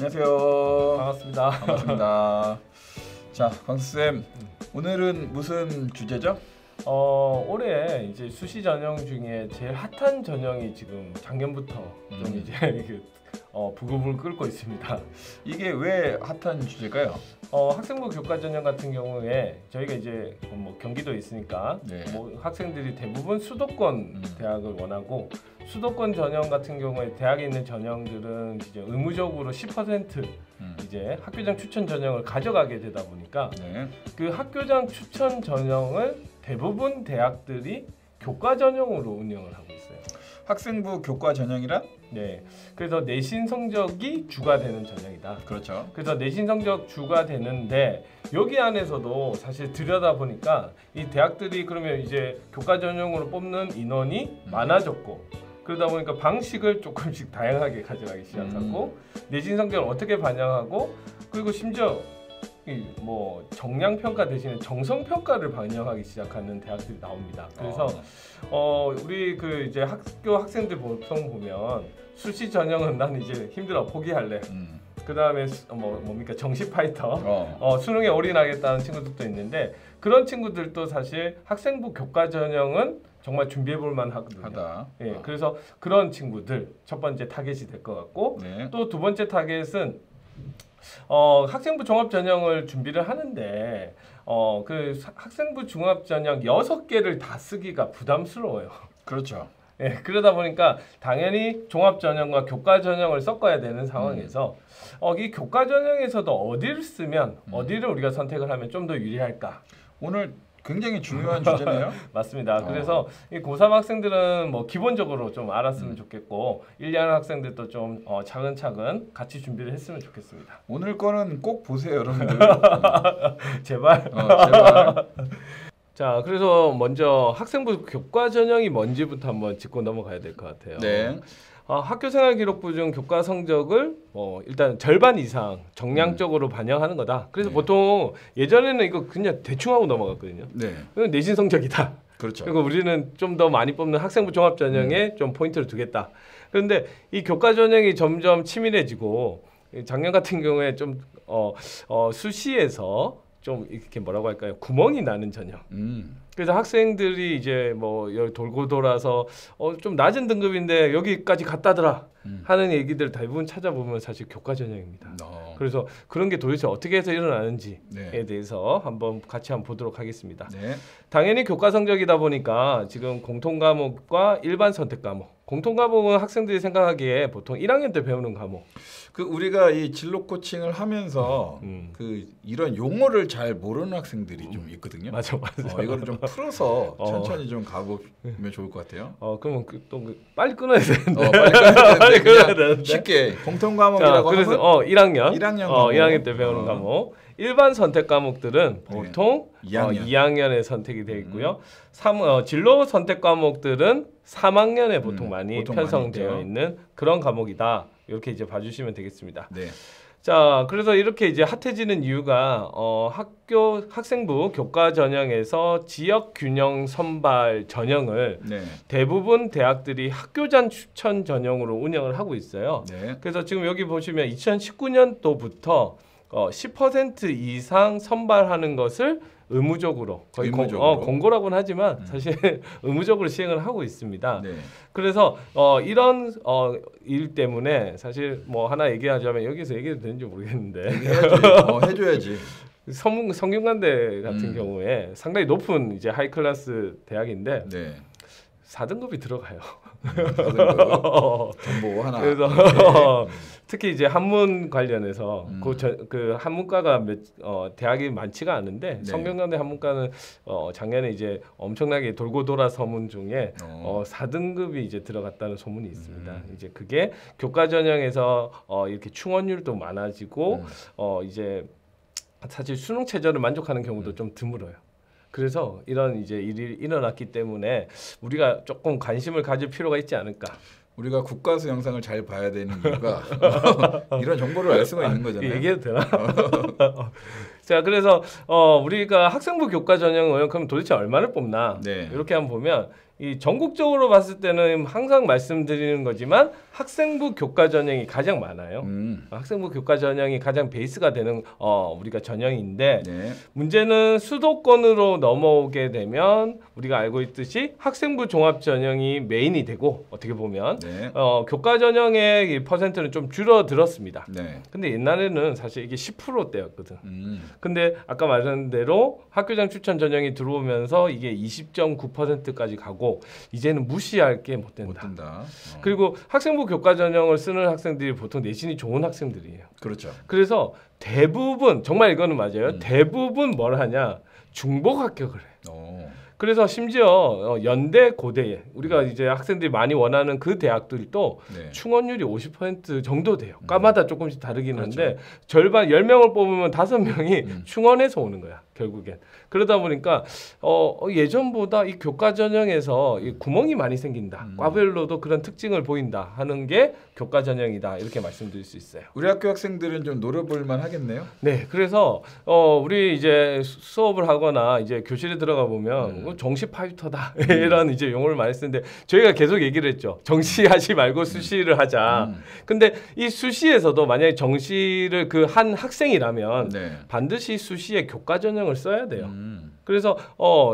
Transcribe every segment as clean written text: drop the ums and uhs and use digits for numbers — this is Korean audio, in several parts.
안녕하세요. 반갑습니다. 반갑습니다. 자, 광수쌤, 오늘은 무슨 주제죠? 올해 이제 수시 전형 중에 제일 핫한 전형이 지금 작년부터 좀 이제 부금을 끌고 있습니다. 이게 왜 핫한 주제일까요? 학생부 교과 전형 같은 경우에 저희가 이제 뭐 경기도에 있으니까 네. 뭐 학생들이 대부분 수도권 대학을 원하고 수도권 전형 같은 경우에 대학에 있는 전형들은 이제 의무적으로 10% 이제 학교장 추천 전형을 가져가게 되다 보니까 네. 그 학교장 추천 전형을 대부분 대학들이 교과 전형으로 운영을 하고 있어요. 학생부 교과 전형이란? 네, 그래서 내신 성적이 주가 되는 전형이다. 그렇죠. 그래서 내신 성적 주가 되는데 여기 안에서도 사실 들여다 보니까 이 대학들이 그러면 이제 교과 전형으로 뽑는 인원이 많아졌고 그러다 보니까 방식을 조금씩 다양하게 가져가기 시작하고 내신 성적을 어떻게 반영하고 그리고 심지어 뭐 정량 평가 대신에 정성 평가를 반영하기 시작하는 대학들이 나옵니다. 그래서 우리 그 이제 학교 학생들 보통 보면 수시 전형은 난 이제 힘들어 포기할래. 그 다음에 뭡니까 정시 파이터, 수능에 올인하겠다는 친구들도 있는데 그런 친구들도 사실 학생부 교과 전형은 정말 준비해볼 만하거든요. 예, 그래서 그런 친구들 첫 번째 타겟이 될 것 같고 네. 또 두 번째 타겟은 학생부 종합 전형을 준비를 하는데 그 학생부 종합 전형 6개를 다 쓰기가 부담스러워요. 그렇죠. 예, 그러다 보니까 당연히 종합 전형과 교과 전형을 섞어야 되는 상황에서 이 교과 전형에서도 어디를 쓰면 어디를 우리가 선택을 하면 좀 더 유리할까? 오늘 굉장히 중요한 주제네요. 맞습니다. 그래서 이 고3 학생들은 뭐 기본적으로 좀 알았으면 좋겠고 1, 2학년 학생들도 좀 차근차근 같이 준비를 했으면 좋겠습니다. 오늘 거는 꼭 보세요, 여러분들. 제발. 제발. 자, 그래서 먼저 학생부 교과 전형이 뭔지부터 한번 짚고 넘어가야 될 것 같아요. 네. 학교생활기록부 중 교과 성적을 일단 절반 이상 정량적으로 반영하는 거다. 그래서 네. 보통 예전에는 이거 그냥 대충 하고 넘어갔거든요. 네. 이건 내신 성적이다. 그렇죠. 그리고 우리는 좀 더 많이 뽑는 학생부 종합 전형에 좀 포인트를 두겠다. 그런데 이 교과 전형이 점점 치밀해지고 작년 같은 경우에 좀 수시에서 좀 이렇게 뭐라고 할까요? 구멍이 나는 전형. 그래서 학생들이 이제 뭐 여기 돌고 돌아서 좀 낮은 등급인데 여기까지 갔다더라 하는 얘기들 대부분 찾아보면 사실 교과 전형입니다. 그래서 그런 게 도대체 어떻게 해서 일어나는지에 네. 대해서 한번 같이 한번 보도록 하겠습니다. 네. 당연히 교과 성적이다 보니까 지금 공통 과목과 일반 선택 과목. 공통 과목은 학생들이 생각하기에 보통 1학년 때 배우는 과목. 그 우리가 이 진로 코칭을 하면서 그 이런 용어를 잘 모르는 학생들이 좀 있거든요. 맞아. 이거를 좀 풀어서 천천히 좀 가보면 좋을 것 같아요. 그러면 또 빨리 끊어야 되는데. 빨리 끊어야 되는데. 쉽게 공통 과목이라고 그래서 하면 1학년 1학년 때 배우는 과목. 일반 선택 과목들은 보통 2학년에 선택이 되어 있고요. 진로 선택 과목들은 3학년에 보통 많이 편성되어 많이 있는 그런 과목이다. 이렇게 이제 봐주시면 되겠습니다. 네. 자, 그래서 이렇게 이제 핫해지는 이유가 학생부 교과 전형에서 지역 균형 선발 전형을 대부분 대학들이 학교장 추천 전형으로 운영을 하고 있어요. 네. 그래서 지금 여기 보시면 2019년도부터 10% 이상 선발하는 것을 의무적으로 거의 공고라고는 하지만 사실 의무적으로 시행을 하고 있습니다. 네. 그래서 이런 일 때문에 사실 뭐 하나 얘기하자면 여기서 얘기해도 되는지 모르겠는데 해줘야지. 성균관대 같은 경우에 상당히 높은 이제 하이 클래스 대학인데 네. 4등급이 들어가요. 4등급 정보 하나. 그래서 특히 이제 한문 관련해서 그 한문과가 대학이 많지가 않은데 성균관대 한문과는 작년에 이제 엄청나게 돌고 돌아 서문 중에 4등급이 이제 들어갔다는 소문이 있습니다. 이제 그게 교과 전형에서 이렇게 충원율도 많아지고 이제 사실 수능 최저를 만족하는 경우도 좀 드물어요. 그래서 이런 이제 일이 일어났기 때문에 우리가 조금 관심을 가질 필요가 있지 않을까. 우리가 국가수 영상을 잘 봐야 되는 이유가 이런 정보를 알 수가 있는 거잖아요. 얘기해도 되나? 자, 그래서 우리가 학생부 교과 전형을 그럼 도대체 얼마를 뽑나? 네. 이렇게 한번 보면 이 전국적으로 봤을 때는 항상 말씀드리는 거지만 학생부 교과 전형이 가장 많아요. 학생부 교과 전형이 가장 베이스가 되는 우리가 전형인데 네. 문제는 수도권으로 넘어오게 되면 우리가 알고 있듯이 학생부 종합 전형이 메인이 되고 어떻게 보면 네. 교과 전형의 이 퍼센트는 좀 줄어들었습니다. 네. 근데 옛날에는 사실 이게 10%대였거든. 근데 아까 말한 대로 학교장 추천 전형이 들어오면서 이게 20.9%까지 가고 이제는 무시할 게 못 된다. 못 된다. 그리고 학생부 교과 전형을 쓰는 학생들이 보통 내신이 좋은 학생들이에요. 그렇죠. 그래서 대부분 정말 이거는 맞아요. 대부분 뭘 하냐? 중복 합격을 해. 그래서 심지어 연대 고대에 우리가 이제 학생들이 많이 원하는 그 대학들도 네. 충원율이 50% 정도 돼요. 과마다 조금씩 다르긴 그렇죠. 한데 절반 10명을 뽑으면 5명이 충원에서 오는 거야. 결국엔. 그러다 보니까 예전보다 이 교과 전형에서 이 구멍이 많이 생긴다. 과별로도 그런 특징을 보인다 하는 게 교과 전형이다. 이렇게 말씀드릴 수 있어요. 우리 학교 학생들은 좀 노려볼 만 하겠네요. 네, 그래서 우리 이제 수업을 하거나 이제 교실에 들어가 보면 정시 파이터다 이런 이제 용어를 많이 쓰는데 저희가 계속 얘기를 했죠. 정시하지 말고 수시를 하자. 근데 이 수시에서도 만약에 정시를 그 한 학생이라면 네. 반드시 수시에 교과 전형을 써야 돼요. 그래서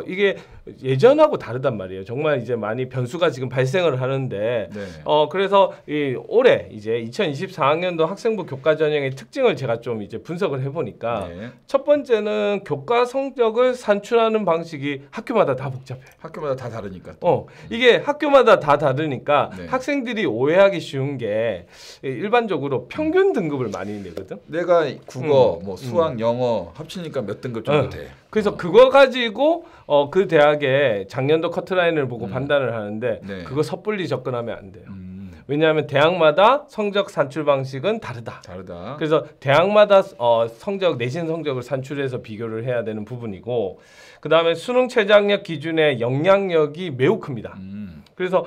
이게 예전하고 다르단 말이에요. 정말 이제 많이 변수가 지금 발생을 하는데 네. 그래서 이 올해 이제 2024학년도 학생부 교과 전형의 특징을 제가 좀 이제 분석을 해보니까 네. 첫 번째는 교과 성적을 산출하는 방식이 학교마다 다 복잡해요. 학교마다 다 다르니까. 이게 학교마다 다 다르니까 네. 학생들이 오해하기 쉬운 게 일반적으로 평균 등급을 많이 내거든. 내가 국어, 뭐 수학, 영어 합치니까 몇 등급 정도 돼. 그래서 그거 가지고 그 대학의 작년도 커트라인을 보고 판단을 하는데 네. 그거 섣불리 접근하면 안 돼요. 왜냐하면 대학마다 성적 산출 방식은 다르다. 그래서 대학마다 성적 내신 성적을 산출해서 비교를 해야 되는 부분이고 그다음에 수능 최저학력 기준의 영향력이 매우 큽니다. 그래서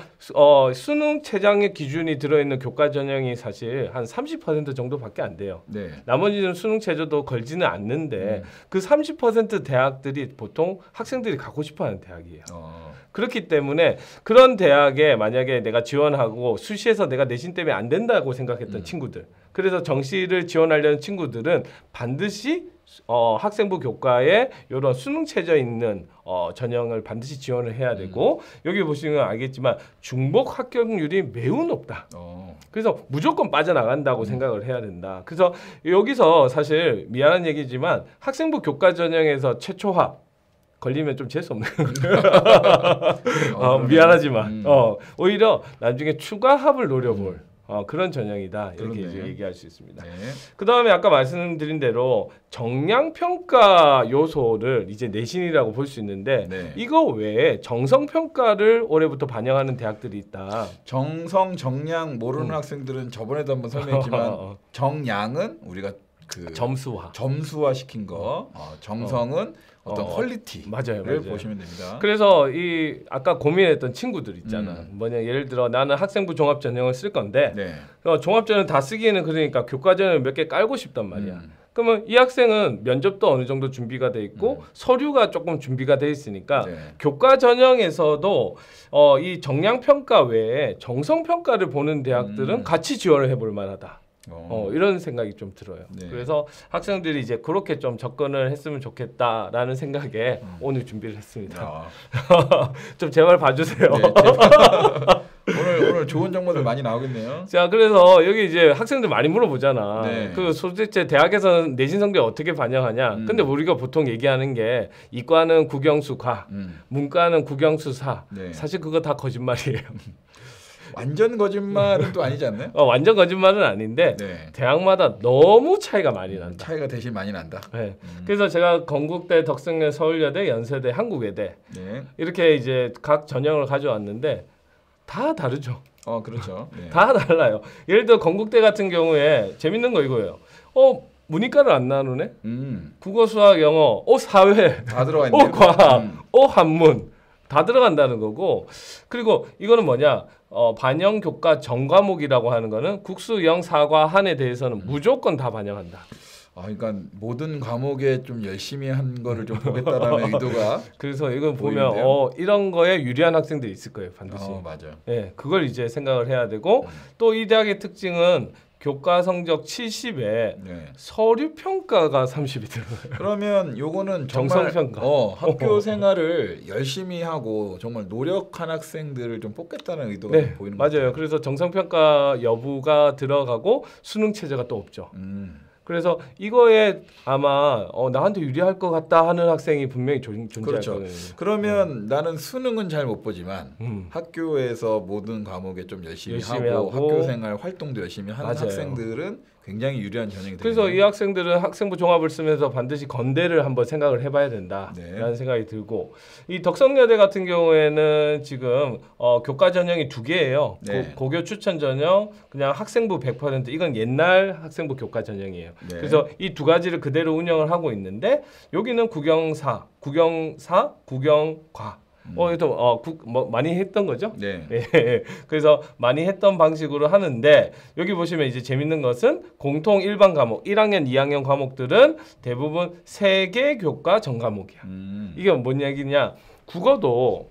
수능 최저학력 기준이 들어있는 교과 전형이 사실 한 30% 정도밖에 안 돼요. 네. 나머지는 수능 최저도 걸지는 않는데 그 30% 대학들이 보통 학생들이 가고 싶어하는 대학이에요. 그렇기 때문에 그런 대학에 만약에 내가 지원하고 수시에서 내가 내신 때문에 안 된다고 생각했던 친구들, 그래서 정시를 지원하려는 친구들은 반드시 학생부 교과에 이런 수능 최저 있는 전형을 반드시 지원을 해야 되고 여기 보시면 알겠지만 중복 합격률이 매우 높다. 그래서 무조건 빠져나간다고 생각을 해야 된다. 그래서 여기서 사실 미안한 얘기지만 학생부 교과 전형에서 최초 합 걸리면 좀 재수 없는 거예요. 미안하지만 오히려 나중에 추가 합을 노려볼 그런 전형이다 이렇게 이제 얘기할 수 있습니다. 네. 그 다음에 아까 말씀드린 대로 정량평가 요소를 이제 내신이라고 볼 수 있는데 네. 이거 외에 정성평가를 올해부터 반영하는 대학들이 있다. 정성, 정량 모르는 학생들은 저번에도 한번 설명했지만 정량은 우리가 그 점수화 시킨 거, 정성은 어떤 퀄리티 맞아요. 보시면 됩니다. 그래서 이 아까 고민했던 친구들 있잖아. 뭐냐 예를 들어 나는 학생부 종합 전형을 쓸 건데 네. 종합 전형 다 쓰기에는 그러니까 교과 전형을 몇 개 깔고 싶단 말이야. 그러면 이 학생은 면접도 어느 정도 준비가 돼 있고 서류가 조금 준비가 돼 있으니까 네. 교과 전형에서도 이 정량 평가 외에 정성 평가를 보는 대학들은 같이 지원을 해볼 만하다. 이런 생각이 좀 들어요. 네. 그래서 학생들이 이제 그렇게 좀 접근을 했으면 좋겠다라는 생각에 오늘 준비를 했습니다. 좀 제발 봐주세요. 네, 오늘 좋은 정보들 많이 나오겠네요. 자, 그래서 여기 이제 학생들 많이 물어보잖아. 네. 그 도대체 대학에서 내신 성적 어떻게 반영하냐? 근데 우리가 보통 얘기하는 게 이과는 국영수 과, 문과는 국영수 사. 네. 사실 그거 다 거짓말이에요. 완전 거짓말은 또 아니지 않나요? 완전 거짓말은 아닌데 네. 대학마다 너무 차이가 많이 난다. 차이가 대신 많이 난다. 네. 그래서 제가 건국대, 덕성여, 서울여대, 연세대, 한국외대 네. 이렇게 이제 각 전형을 가져왔는데 다 다르죠. 그렇죠. 네. 다 달라요. 예를 들어 건국대 같은 경우에 재밌는 거 이거예요. 문이과를 안 나누네. 국어, 수학, 영어, 사회, 다 들어가 있네요. 과학, 한문 다 들어간다는 거고. 그리고 이거는 뭐냐? 반영 교과 전 과목이라고 하는 거는 국수, 영, 사과, 한에 대해서는 무조건 다 반영한다. 그러니까 모든 과목에 좀 열심히 한 거를 좀 보겠다라는 의도가. 그래서 이건 보면 이런 거에 유리한 학생들이 있을 거예요, 반드시. 맞아요. 예, 그걸 이제 생각을 해야 되고 또 이 대학의 특징은 교과 성적 70에 네. 서류 평가가 30이 들어가요. 그러면 요거는 정말 정성평가. 학교 생활을 열심히 하고 정말 노력한 학생들을 좀 뽑겠다는 의도가 네, 보이는 것 맞아요. 같아요. 그래서 정성평가 여부가 들어가고 수능 체제가 또 없죠. 그래서 이거에 아마 나한테 유리할 것 같다 하는 학생이 분명히 존재할 그렇죠. 거예요. 그러면 나는 수능은 잘 못 보지만 학교에서 모든 과목에 좀 열심히 하고 학교 생활 활동도 열심히 하는 맞아요. 학생들은 굉장히 유리한 전형이 되겠네요. 그래서 이 학생들은 학생부 종합을 쓰면서 반드시 건대를 한번 생각을 해봐야 된다라는 네. 생각이 들고 이 덕성여대 같은 경우에는 지금 교과 전형이 2개예요. 네. 고교 추천 전형, 그냥 학생부 100% 이건 옛날 학생부 교과 전형이에요. 네. 그래서 이 두 가지를 그대로 운영을 하고 있는데 여기는 국영사, 국영과 많이 했던 거죠. 네. 네. 그래서 많이 했던 방식으로 하는데 여기 보시면 이제 재밌는 것은 공통 일반 과목 1학년, 2학년 과목들은 대부분 3개 교과 전 과목이야. 이게 뭔 얘기냐? 국어도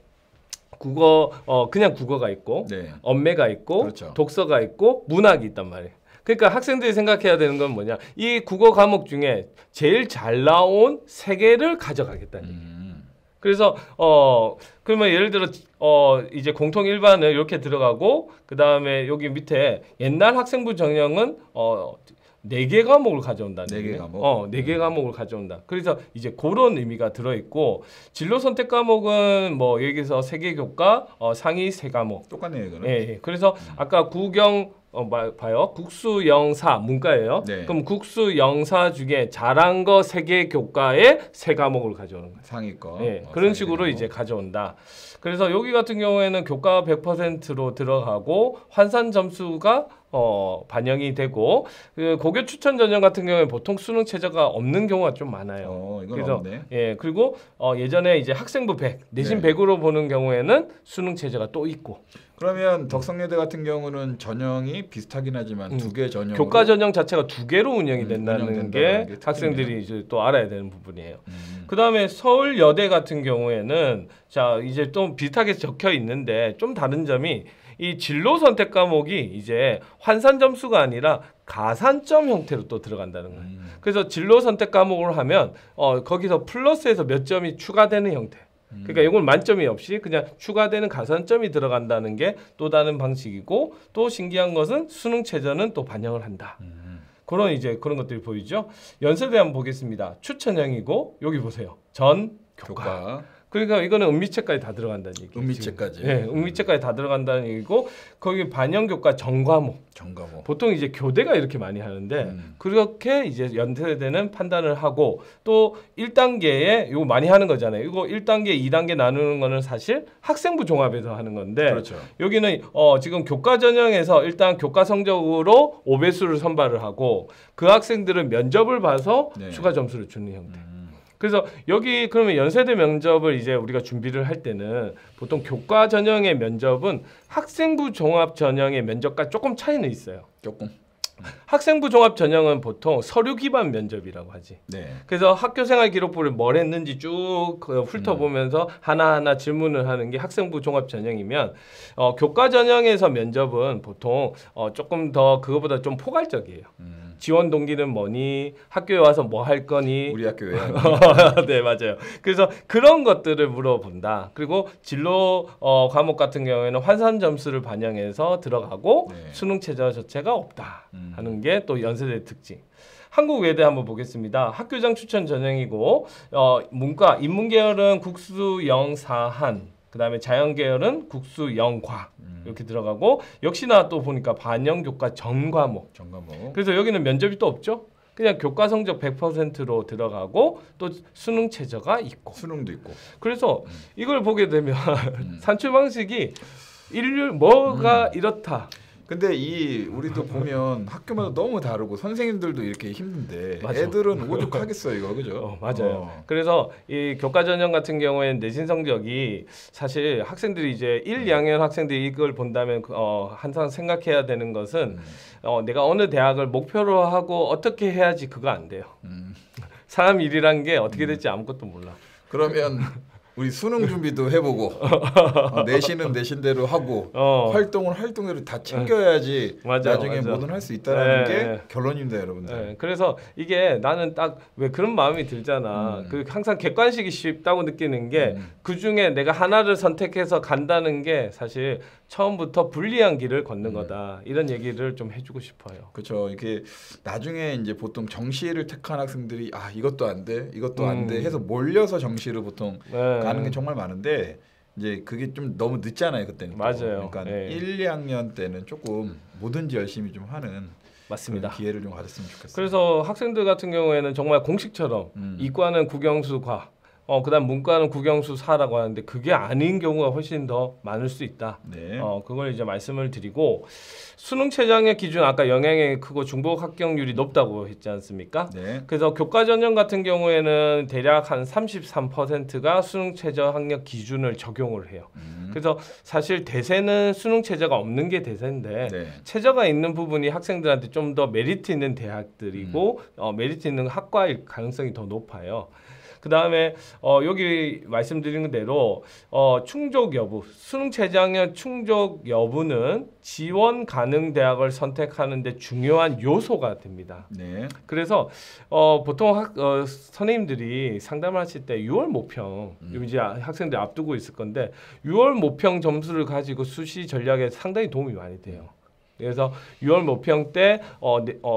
그냥 국어가 있고 네. 언매가 있고 그렇죠. 독서가 있고 문학이 있단 말이에요. 그러니까 학생들이 생각해야 되는 건 뭐냐? 이 국어 과목 중에 제일 잘 나온 3개를 가져가겠다는 얘기예요. 그래서 그러면 예를 들어 이제 공통 일반을 이렇게 들어가고 그다음에 여기 밑에 옛날 학생부 전형은 4개 과목을 가져온다는 4개 과목. 4개 과목을 가져온다. 그래서 이제 그런 의미가 들어 있고 진로 선택 과목은 뭐 여기서 3개 교과 상위 3과목. 똑같네요, 이거는. 예. 그래서 아까 봐요. 국수 영사 문과예요. 네. 그럼 국수 영사 중에 잘한 거 3개 교과에 3과목을 가져오는 거예요. 상위 거. 예. 그런 식으로 이제 가져온다. 그래서 여기 같은 경우에는 교과 100%로 들어가고 환산 점수가 반영이 되고 그 고교 추천 전형 같은 경우에 보통 수능 체제가 없는 경우가 좀 많아요. 이건 그래서 없네. 예, 그리고 예전에 이제 학생부 100, 내신 네. 100으로 보는 경우에는 수능 체제가 또 있고. 그러면 덕성여대 같은 경우는 전형이 비슷하긴 하지만 2개 전형으로 교과 전형 자체가 2개로 운영이 된다는 운영된다는 게 게 학생들이 이제 또 알아야 되는 부분이에요. 그다음에 서울여대 같은 경우에는 자 이제 또 비슷하게 적혀 있는데 좀 다른 점이 이 진로 선택 과목이 이제 환산 점수가 아니라 가산점 형태로 또 들어간다는 거예요. 그래서 진로 선택 과목을 하면 거기서 플러스에서 몇 점이 추가되는 형태. 그러니까 이건 만점이 없이 그냥 추가되는 가산점이 들어간다는 게 또 다른 방식이고 또 신기한 것은 수능 최저는 또 반영을 한다. 그런 것들이 보이죠. 연세대 한번 보겠습니다. 추천형이고 여기 보세요. 전 교과. 그러니까 이거는 은미체까지 다 들어간다는 얘기예요. 은미체까지. 네, 은미체까지 다 들어간다는 얘기고 거기 반영 교과 전과목. 보통 이제 교대가 이렇게 많이 하는데 그렇게 이제 연세대는 판단을 하고 또 1단계에 이거 많이 하는 거잖아요. 이거 1단계, 2단계 나누는 거는 사실 학생부 종합에서 하는 건데 그렇죠. 여기는 지금 교과 전형에서 일단 교과 성적으로 5배수를 선발을 하고 그 학생들은 면접을 봐서 네. 추가 점수를 주는 형태. 그래서 여기 그러면 연세대 면접을 이제 우리가 준비를 할 때는 보통 교과 전형의 면접은 학생부 종합 전형의 면접과 조금 차이는 있어요. 조금. 학생부 종합 전형은 보통 서류 기반 면접이라고 하지. 네. 그래서 학교생활 기록부를 뭘 했는지 쭉 훑어보면서 하나하나 질문을 하는 게 학생부 종합 전형이면 교과 전형에서 면접은 보통 조금 더 그거보다 좀 포괄적이에요. 지원 동기는 뭐니? 학교에 와서 뭐 할 거니? 우리 학교에. 네, 맞아요. 그래서 그런 것들을 물어본다. 그리고 진로 과목 같은 경우에는 환산 점수를 반영해서 들어가고 네. 수능 최저 자체가 없다 하는 게 또 연세대 특징. 한국외대 한번 보겠습니다. 학교장 추천 전형이고 문과 인문계열은 국수 영사한 그다음에 자연계열은 국수 영과 이렇게 들어가고 역시나 또 보니까 반영 교과 전 과목. 그래서 여기는 면접이 또 없죠. 그냥 교과 성적 100%로 들어가고 또 수능 최저가 있고. 수능도 있고. 그래서 이걸 보게 되면 산출 방식이 뭐가 이렇다. 근데 우리도 보면 학교마다 너무 다르고 선생님들도 이렇게 힘든데 맞아. 애들은 오죽하겠어요 이거 그죠? 맞아요. 그래서 이 교과 전형 같은 경우에는 내신 성적이 사실 학생들이 이제 1, 2학년 학생들이 이걸 본다면 항상 생각해야 되는 것은 내가 어느 대학을 목표로 하고 어떻게 해야지 그거 안 돼요. 사람 일이란 게 어떻게 될지 아무것도 몰라. 그러면 우리 수능 준비도 해보고 내신은 내신대로 하고 활동은 활동대로 다 챙겨야지 나중에 뭐든 할 수 있다는 게 결론입니다, 여러분들. 그래서 이게 나는 딱 왜 그런 마음이 들잖아. 그 항상 객관식이 쉽다고 느끼는 게 그 중에 내가 하나를 선택해서 간다는 게 사실 처음부터 불리한 길을 걷는 거다. 이런 얘기를 좀 해주고 싶어요. 그렇죠. 이게 나중에 이제 보통 정시를 택한 학생들이 이것도 안 돼, 이것도 안 돼 해서 몰려서 정시를 보통 가는 게 정말 많은데 이제 그게 좀 너무 늦잖아요 그때는. 맞아요. 그러니까 1, 2학년 때는 조금 뭐든지 열심히 좀 하는 맞습니다. 기회를 좀 가졌으면 좋겠어요. 그래서 학생들 같은 경우에는 정말 공식처럼 이과는 국영수 과, 그다음 문과는 국영수 사라고 하는데 그게 아닌 경우가 훨씬 더 많을 수 있다. 네. 그걸 이제 말씀을 드리고 수능 최저학력 기준 아까 영향이 크고 중복 합격률이 높다고 했지 않습니까? 네. 그래서 교과 전형 같은 경우에는 대략 한 33%가 수능 최저학력 기준을 적용을 해요. 그래서 사실 대세는 수능 최저가 없는 게 대세인데 최저가 있는 부분이 학생들한테 좀 더 메리트 있는 대학들이고 메리트 있는 학과일 가능성이 더 높아요. 그 다음에 여기 말씀드린 대로 충족 여부, 수능 최저학력 충족 여부는 지원 가능 대학을 선택하는데 중요한 요소가 됩니다. 네. 그래서 보통 선생님들이 상담하실 때 6월 모평, 이제 학생들 앞두고 있을 건데 6월 모평 점수를 가지고 수시 전략에 상당히 도움이 많이 돼요. 그래서 6월 모평 때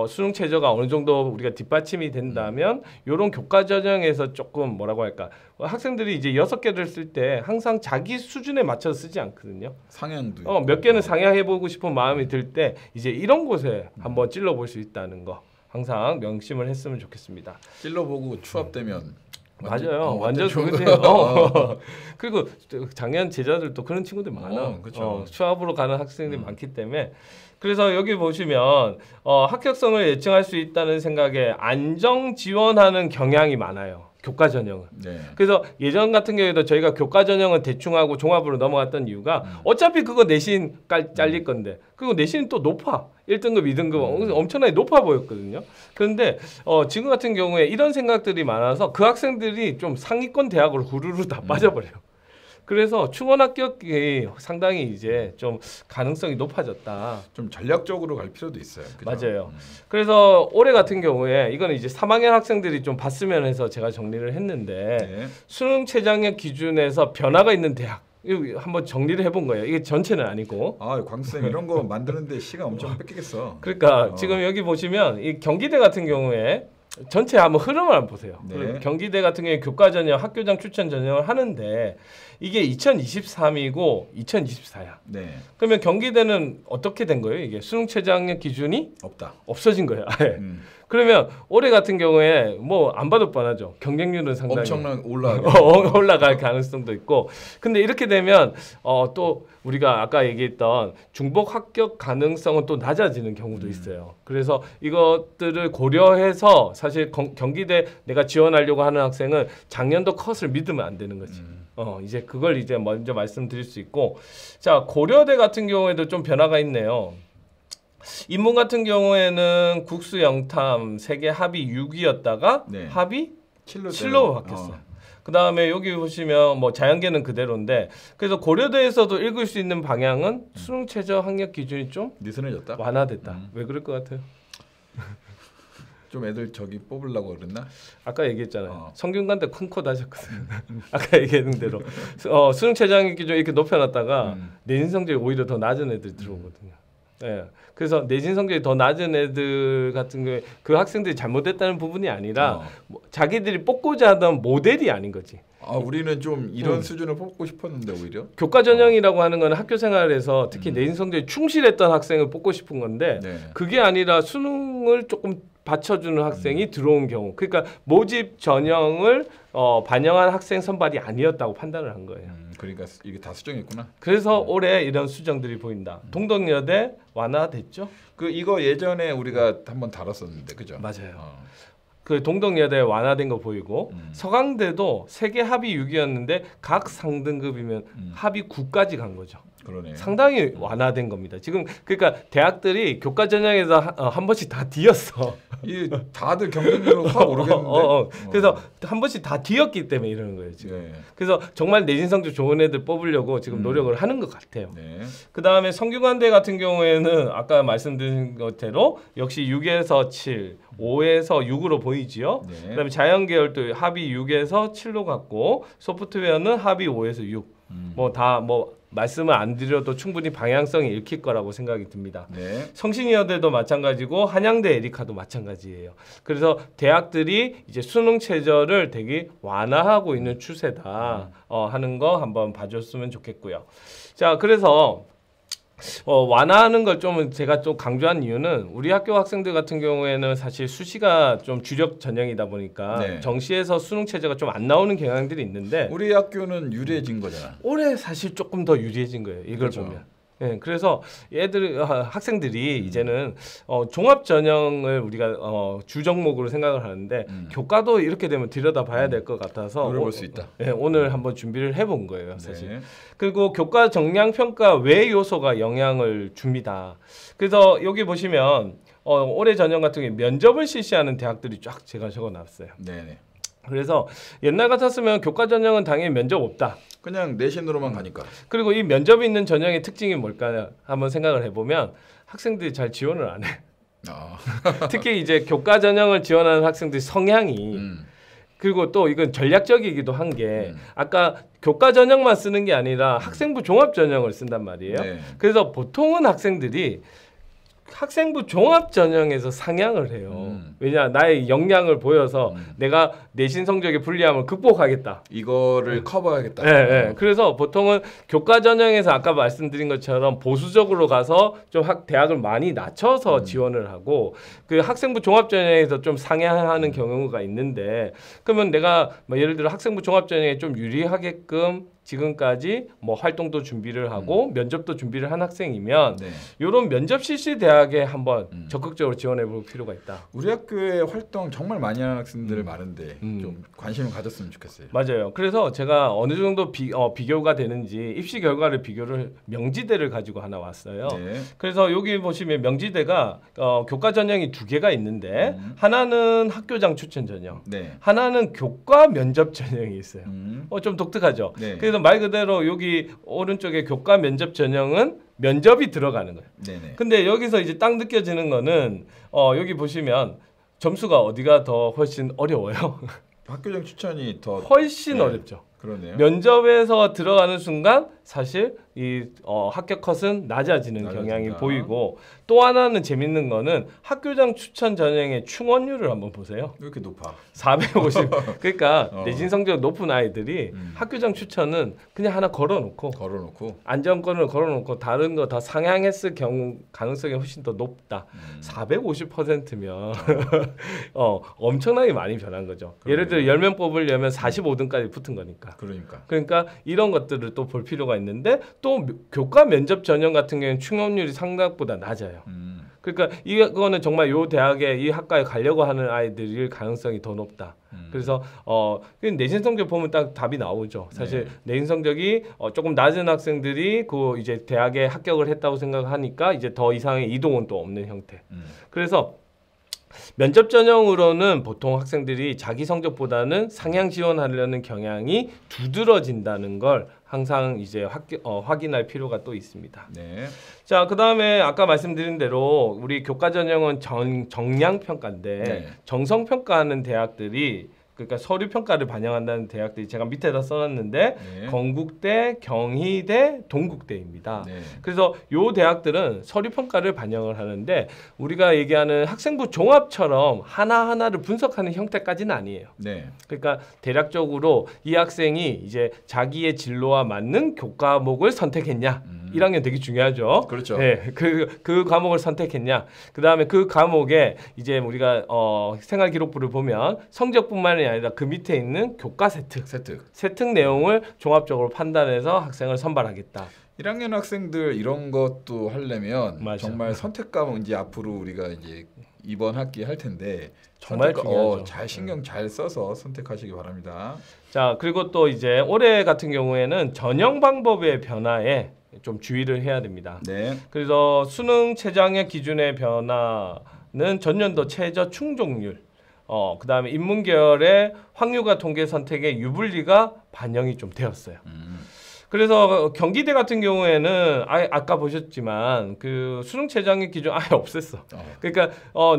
수능 최저가 어느 정도 우리가 뒷받침이 된다면 이런 교과 전형에서 조금 뭐라고 할까 학생들이 이제 6개를 쓸 때 항상 자기 수준에 맞춰서 쓰지 않거든요. 상향도 몇 개는 상향해보고 싶은 마음이 들 때 이제 이런 곳에 한번 찔러볼 수 있다는 거 항상 명심을 했으면 좋겠습니다. 찔러보고 추합되면 맞아요. 완전 좋은데요. 그리고 작년 제자들도 그런 친구들 많아. 그렇죠. 추합으로 가는 학생들이 많기 때문에 그래서 여기 보시면 합격성을 예측할 수 있다는 생각에 안정 지원하는 경향이 많아요. 교과 전형은. 네. 그래서 예전 같은 경우에도 저희가 교과 전형은 대충하고 종합으로 넘어갔던 이유가 어차피 그거 내신 잘릴 건데 그리고 내신이 또 높아. 1등급, 2등급 엄청나게 높아 보였거든요. 그런데 지금 같은 경우에 이런 생각들이 많아서 그 학생들이 좀 상위권 대학으로 후루루 다 빠져버려요. 그래서 충원 합격이 상당히 이제 좀 가능성이 높아졌다. 좀 전략적으로 갈 필요도 있어요. 그죠? 맞아요. 그래서 올해 같은 경우에 이거는 이제 3학년 학생들이 좀 봤으면 해서 제가 정리를 했는데 수능 최저학력 기준에서 변화가 있는 대학 이거 한번 정리를 해본 거예요. 이게 전체는 아니고. 광수쌤 이런 거 만드는데 시간 엄청 뺏기겠어. 그러니까 지금 여기 보시면 이 경기대 같은 경우에 전체 한번 흐름을 한번 보세요. 경기대 같은 경우에 교과 전형, 학교장 추천 전형을 하는데 이게 2023이고 2024야. 네. 그러면 경기대는 어떻게 된 거예요? 이게 수능 최저학력 기준이 없어진 거예요. 그러면 올해 같은 경우에 뭐 안 봐도 뻔하죠. 경쟁률은 상당히 엄청난 올라갈 가능성도 있고. 근데 이렇게 되면 또 우리가 아까 얘기했던 중복 합격 가능성은 또 낮아지는 경우도 있어요. 그래서 이것들을 고려해서 사실 경기대 내가 지원하려고 하는 학생은 작년도 컷을 믿으면 안 되는 거지. 이제 그걸 이제 먼저 말씀드릴 수 있고, 자 고려대 같은 경우에도 좀 변화가 있네요. 인문 같은 경우에는 국수 영탐 세개 합이 6이었다가 합이 7로 바뀌었어요. 그 다음에 여기 보시면 뭐 자연계는 그대로인데 그래서 고려대에서도 읽을 수 있는 방향은 수능 최저 학력 기준이 좀 느슨해졌다. 완화됐다. 왜 그럴 것 같아요? 좀 애들 저기 뽑으려고 그랬나? 아까 얘기했잖아요. 성균관대 큰 코 다셨거든. 아까 얘기했는 대로 수능 최저 학력 기준 이렇게 높여놨다가 내신 성적이 오히려 더 낮은 애들 들어오거든요. 네. 그래서 내신 성적이 더 낮은 애들 같은 경우에 그 학생들이 잘못됐다는 부분이 아니라 뭐 자기들이 뽑고자 하던 모델이 아닌 거지. 우리는 좀 이런 수준을 뽑고 싶었는데 오히려 교과 전형이라고 하는 건 학교 생활에서 특히 내신 성적에 충실했던 학생을 뽑고 싶은 건데 그게 아니라 수능을 조금 받쳐주는 학생이 들어온 경우, 그러니까 모집 전형을 반영한 학생 선발이 아니었다고 판단을 한 거예요. 그러니까 이게 다 수정했구나. 그래서 올해 이런 수정들이 보인다. 동덕여대 완화됐죠? 그 이거 예전에 우리가 한번 다뤘었는데 그죠? 맞아요. 그 동덕여대 완화된 거 보이고 서강대도 세계 합의 6위였는데 각 상등급이면 합의 9까지 간 거죠. 그러네. 상당히 완화된 겁니다. 지금 그러니까 대학들이 교과 전형에서 한 번씩 다 뒤었어. 이 다들 경쟁률로 확 오르겠는데. 그래서 한 번씩 다 뒤었기 때문에 이러는 거예요 지금. 네. 그래서 정말 내신 성적 좋은 애들 뽑으려고 지금 노력을 하는 것 같아요. 네. 그 다음에 성균관대 같은 경우에는 아까 말씀드린 것대로 역시 6에서 7, 5에서 6으로 보이지요. 네. 그다음에 자연계열도 합의 6에서 7로 갔고 소프트웨어는 합의 5에서 6. 뭐 다 말씀을 안 드려도 충분히 방향성이 읽힐 거라고 생각이 듭니다. 네. 성신여대도 마찬가지고 한양대 에리카도 마찬가지예요. 그래서 대학들이 이제 수능 체제를 되게 완화하고 있는 추세다 하는 거 한번 봐줬으면 좋겠고요. 자, 그래서 완화하는 걸 좀 제가 좀 강조한 이유는 우리 학교 학생들 같은 경우에는 사실 수시가 좀 주력 전형이다 보니까 네. 정시에서 수능 체제가 좀 안 나오는 경향들이 있는데 우리 학교는 유리해진 거잖아. 올해 사실 조금 더 유리해진 거예요. 이걸 그렇죠. 보면. 네, 그래서 학생들이 이제는 종합 전형을 우리가 주 종목으로 생각을 하는데 교과도 이렇게 되면 들여다봐야 될 것 같아서 노려볼 수 있다. 네, 오늘 한번 준비를 해본 거예요, 사실. 네. 그리고 교과 정량 평가 외 요소가 영향을 줍니다. 그래서 여기 보시면 올해 전형 같은 경우에 면접을 실시하는 대학들이 쫙 제가 적어놨어요. 네. 그래서 옛날 같았으면 교과 전형은 당연히 면접 없다. 그냥 내신으로만 가니까. 그리고 이 면접이 있는 전형의 특징이 뭘까 한번 생각을 해보면 학생들이 잘 지원을 안 해. 특히 이제 교과 전형을 지원하는 학생들 성향이 그리고 또 이건 전략적이기도 한 게 아까 교과 전형만 쓰는 게 아니라 학생부 종합 전형을 쓴단 말이에요. 네. 그래서 보통은 학생들이 학생부 종합 전형에서 상향을 해요. 왜냐 나의 역량을 보여서 내가 내신 성적의 불리함을 극복하겠다. 이거를 커버하겠다. 네, 네. 그래서 보통은 교과 전형에서 아까 말씀드린 것처럼 보수적으로 가서 좀 대학을 많이 낮춰서 지원을 하고 그 학생부 종합 전형에서 좀 상향하는 경우가 있는데 그러면 내가 예를 들어 학생부 종합 전형에 좀 유리하게끔 지금까지 뭐 활동도 준비를 하고 면접도 준비를 한 학생이면 이런 면접 실시 대학에 한번 적극적으로 지원해 볼 필요가 있다. 우리 학교에 활동 정말 많이 하는 학생들 많은데 좀 관심을 가졌으면 좋겠어요. 맞아요. 그래서 제가 어느 정도 비교가 되는지 입시 결과를 비교를 명지대를 가지고 하나 왔어요. 네. 그래서 여기 보시면 명지대가 교과 전형이 2개가 있는데 하나는 학교장 추천 전형, 하나는 교과 면접 전형이 있어요. 좀 독특하죠. 네. 그래서 말 그대로 여기 오른쪽에 교과 면접 전형은 면접이 들어가는 거예요. 네네. 근데 여기서 이제 딱 느껴지는 거는 여기 보시면 점수가 어디가 더 훨씬 어려워요. 학교장 추천이 더 훨씬 어렵죠. 그러네요. 면접에서 들어가는 순간 사실 이 합격 컷은 낮아지는 경향이 보이고 또 하나는 재밌는 거는 학교장 추천 전형의 충원율을 한번 보세요. 왜 이렇게 높아? 450. 그러니까 내신 성적 높은 아이들이 학교장 추천은 그냥 하나 걸어놓고 안정권을 걸어놓고 다른 거 다 상향했을 경우 가능성이 훨씬 더 높다. 450%면 엄청나게 많이 변한 거죠. 예를 들어 10명 뽑으려면 45등까지 붙은 거니까. 그러니까 이런 것들을 또 볼 필요가 있는데 또 교과 면접 전형 같은 경우는 충원율이 생각보다 낮아요. 그러니까 이거는 정말 이 대학에 이 학과에 가려고 하는 아이들일 가능성이 더 높다. 그래서 내신 성적 보면 딱 답이 나오죠. 사실 내신 성적이 조금 낮은 학생들이 그 이제 대학에 합격을 했다고 생각하니까 이제 더 이상의 이동은 또 없는 형태. 그래서 면접 전형으로는 보통 학생들이 자기 성적보다는 상향 지원하려는 경향이 두드러진다는 걸 항상 이제 확인할 필요가 또 있습니다. 네. 자, 그다음에 아까 말씀드린 대로 우리 교과 전형은 정량 평가인데 정성 평가하는 대학들이 그러니까 서류 평가를 반영한다는 대학들이 제가 밑에다 써놨는데 건국대, 경희대, 동국대입니다. 그래서 요 대학들은 서류 평가를 반영을 하는데 우리가 얘기하는 학생부 종합처럼 하나하나를 분석하는 형태까지는 아니에요. 그러니까 대략적으로 이 학생이 이제 자기의 진로와 맞는 교과목을 선택했냐 1학년 되게 중요하죠. 그렇죠. 네, 그 과목을 선택했냐. 그 다음에 그 과목에 이제 우리가 생활 기록부를 보면 성적뿐만이 아니라 그 밑에 있는 교과 세특 내용을 종합적으로 판단해서 학생을 선발하겠다. 1학년 학생들 이런 것도 하려면 맞아. 정말 선택 과목 이제 앞으로 우리가 이제 이번 학기에 할 텐데 정말 중요하죠. 잘 신경 잘 써서 선택하시기 바랍니다. 자, 그리고 또 이제 올해 같은 경우에는 전형 방법의 변화에 좀 주의를 해야 됩니다. 네. 그래서 수능 최저학력 기준의 변화는 전년도 최저 충족률, 그다음에 인문계열의 확률과 통계 선택의 유불리가 반영이 좀 되었어요. 그래서 경기대 같은 경우에는 아까 보셨지만 그 수능 최저학력 기준 아예 없앴어. 그러니까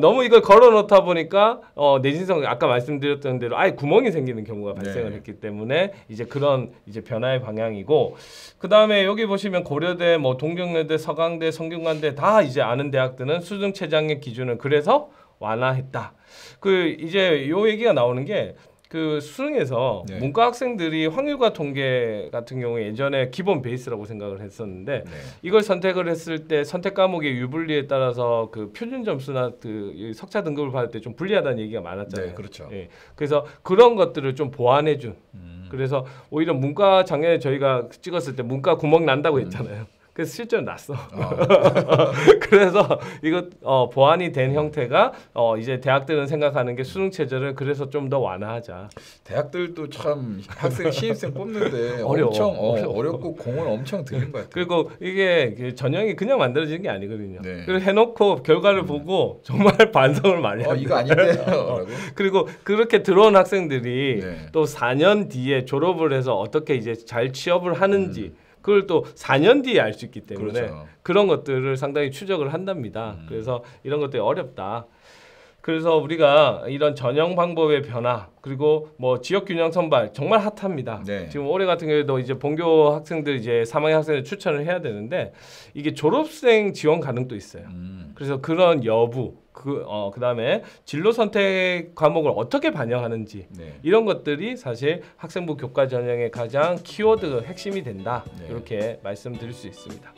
너무 이걸 걸어놓다 보니까 내신성 아까 말씀드렸던 대로 아예 구멍이 생기는 경우가 발생을 했기 때문에 이제 그런 이제 변화의 방향이고, 그 다음에 여기 보시면 고려대, 뭐 동경여대, 서강대, 성균관대 다 이제 아는 대학들은 수능 최저학력 기준을 그래서 완화했다. 그 이제 요 얘기가 나오는 게. 그 수능에서 문과 학생들이 확률과 통계 같은 경우에 예전에 기본 베이스라고 생각을 했었는데 이걸 선택을 했을 때 선택 과목의 유불리에 따라서 그 표준 점수나 그 석차 등급을 받을 때 좀 불리하다는 얘기가 많았잖아요. 네, 그렇죠. 예. 그래서 그런 것들을 좀 보완해 준. 그래서 오히려 문과 작년에 저희가 찍었을 때 문과 구멍 난다고 했잖아요. 그래서 실제로 났어. 그래서 이거 보완이 된 형태가 이제 대학들은 생각하는 게 수능 체제를 그래서 좀 더 완화하자. 대학들도 참 학생 신입생 뽑는데 어려워. 엄청 어렵고 공을 엄청 들인 것 같아요. 그리고 이게 전형이 그냥 만들어지는 게 아니거든요. 네. 그리고 해놓고 결과를 보고 정말 반성을 많이 합니다. 이거 아닌데. 그리고 그렇게 들어온 학생들이 또 4년 뒤에 졸업을 해서 어떻게 이제 잘 취업을 하는지 그걸 또 4년 뒤에 알 수 있기 때문에 그렇죠. 그런 것들을 상당히 추적을 한답니다. 그래서 이런 것들이 어렵다. 그래서 우리가 이런 전형 방법의 변화 그리고 뭐 지역 균형 선발 정말 핫합니다. 지금 올해 같은 경우에도 이제 본교 학생들 이제 3학년 학생들 추천을 해야 되는데 이게 졸업생 지원 가능도 있어요. 그래서 그런 여부 그다음에 진로 선택 과목을 어떻게 반영하는지 이런 것들이 사실 학생부 교과 전형의 가장 키워드 핵심이 된다. 이렇게 말씀드릴 수 있습니다.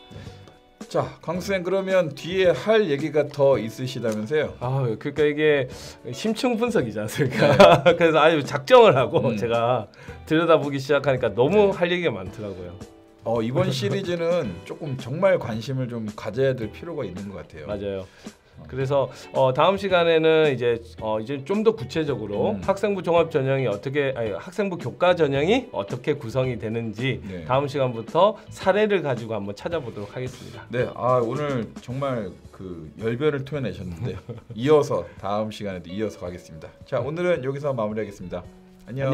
자, 강수생 그러면 뒤에 할 얘기가 더 있으시다면서요? 그러니까 이게 심층 분석이지 않습니까? 그래서 아주 작정을 하고 제가 들여다보기 시작하니까 너무 할 얘기가 많더라고요. 이번 시리즈는 조금 정말 관심을 좀 가져야 될 필요가 있는 것 같아요. 맞아요. 그래서 다음 시간에는 이제 좀 더 구체적으로 학생부 종합 전형이 학생부 교과 전형이 어떻게 구성이 되는지 다음 시간부터 사례를 가지고 한번 찾아보도록 하겠습니다. 네, 오늘 정말 그 열변을 토해내셨는데 이어서 다음 시간에도 이어서 가겠습니다. 자, 오늘은 여기서 마무리하겠습니다. 안녕.